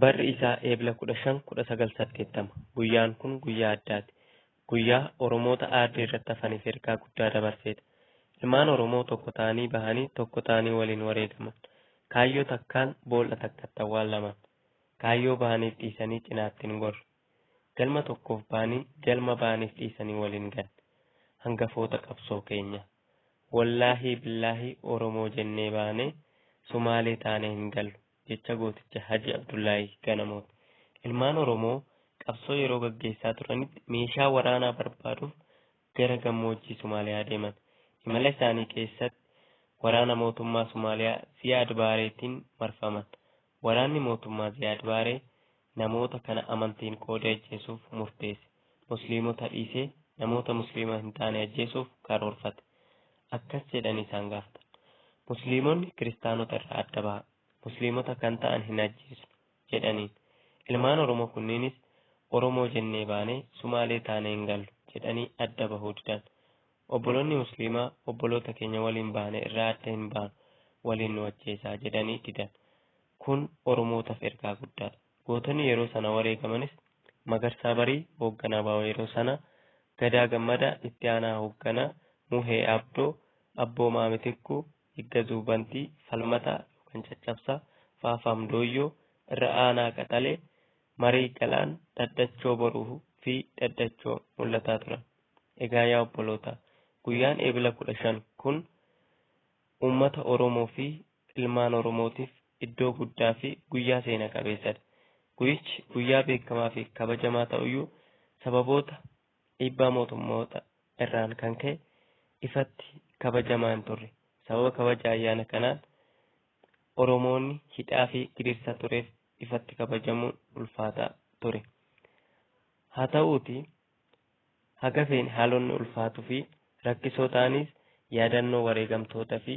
Barri isaa eebila 15/1980. Guyyaan kun guyyaa addaati. Guyyaa Oromoota aardii irratti hafaniif ergaa guddaa dabarseedha. Ilmaan Oromoo tokko ta'anii bahanii tokko ta'anii waliin wareegaman. Kaayyoo takkaan boolla takkatti awwaalaman. Kaayyoo bahaniif dhiisanii cinaatti hin gorre. Galma tokkoof bahanii galma bahaniif dhiisanii waliin galan. Hangafoota qabsoo keenya. Wallaahi billaahi Oromoo jennee baanee Sumaalee taanee hin gallu. Jecha gooticha Haji Abdullaahi Ganamooti. Ilmaan Oromoo qabsoo yeroo gaggeessaa turanitti meeshaa waraanaa barbaaduuf gara gammoojjii Somaaliyaa deeman. Imala isaanii keessatti waraana mootummaa Somaaliyaa Ziyaad Baareetiin marfaman. Waraanni mootummaa Ziyaad Baaree namoota kana amantiin qooda ajjeesuuf murteesse. Musliimota dhiisee namoota musliima hin taane ajjeesuuf karoorfate. Akkas jedhanii isaan gaafatan. Musliimonni kiristaanota irraa adda ba'a. Musliimota kan ta'an hin ajjeesu jedhaniin. Ilmaan Oromoo kunniinis Oromoo jennee baanee Sumaalee taanee hin gallu jedhanii adda bahuu didan. Obboloonni Musliimaa obboloota keenya waliin baane irraa adda hin baanu waliin nu ajjeesaa jedhanii didan. Kun Oromootaaf ergaa guddaadha. Gootonni yeroo sana wareegamanis Magarsaa Barii hoogganaa baa'oo yeroo sana, Gadaa Gammadaa itti aanaa hoogganaa, Muhee Abdoo, Abboo Maamitikkuu, Higga Zuubantii, Falmataa kan caccabsaa, Faafaam Dooyyoo, Irra Aanaa Qaxalee, Marii Galaan, Daddachoo Boruu fi Daddachoo mul'ataa turan. Egaa yaa obboloota, guyyaan eebila 15 kun uummata Oromoo fi ilmaan Oromootiif iddoo guddaa fi guyyaa seena qabeessadha. Guyyichi guyyaa beekamaa fi kabajamaa ta'uyyuu sababoota dhiibbaa mootummoota irraan kan ka'e ifatti kabajamaa hin turre. Sababa kabaja ayyaana kanaan Oromoonni hidhaa fi gidirsa tureef ifatti kabajamuun ulfaataa ture. Haa ta'uuti haga feene haalonni ulfaatuu fi rakkisoo ta'anis yaadannoo wareegamtoota fi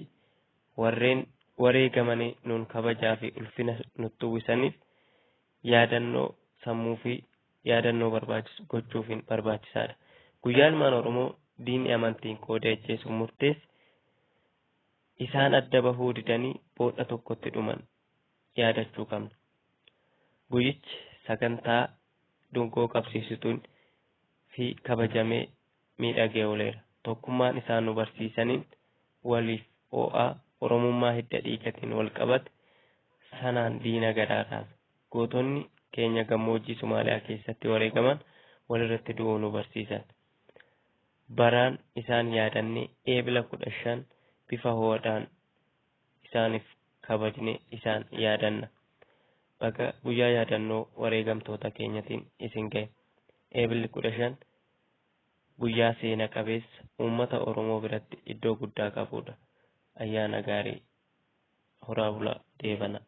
warreen wareegamanii nuun kabajaa fi ulfina nutti uwwisaniif yaadannoo sammuu fi yaadannoo barbaachisu gochuufiin barbaachisaadha. Guyyaa ilmaan Oromoo diinni amantiin qooda ajjeesuuf murteesse isaan adda bahuu didanii booda tokkotti dhuman yaadachuu qabna. Guyyichi sagantaa dungoo qabsiisituun fi kabajamee miidhagee ooleera. Tokkummaan isaan nu barsiisaniin waliif oo'aa Oromummaa hidda dhiigatiin wal qabate sanaan diina garaaraas. Gootonni keenya gammoojjii Somaaliyaa keessatti wareegaman walirratti du'uu nu barsiisan. Baraan isaan yaadannee eebila 15 bifa ho'aadhaan isaaniif kabajne isaan yaadanna. Bakka guyyaa yaadannoo wareegamtoota keenyatiin isin ga'e. Eebilli 15 guyyaa seena qabeessa uummata Oromoo biratti iddoo guddaa qabudha. Ayyaana gaarii. Horaa bulaa deebana.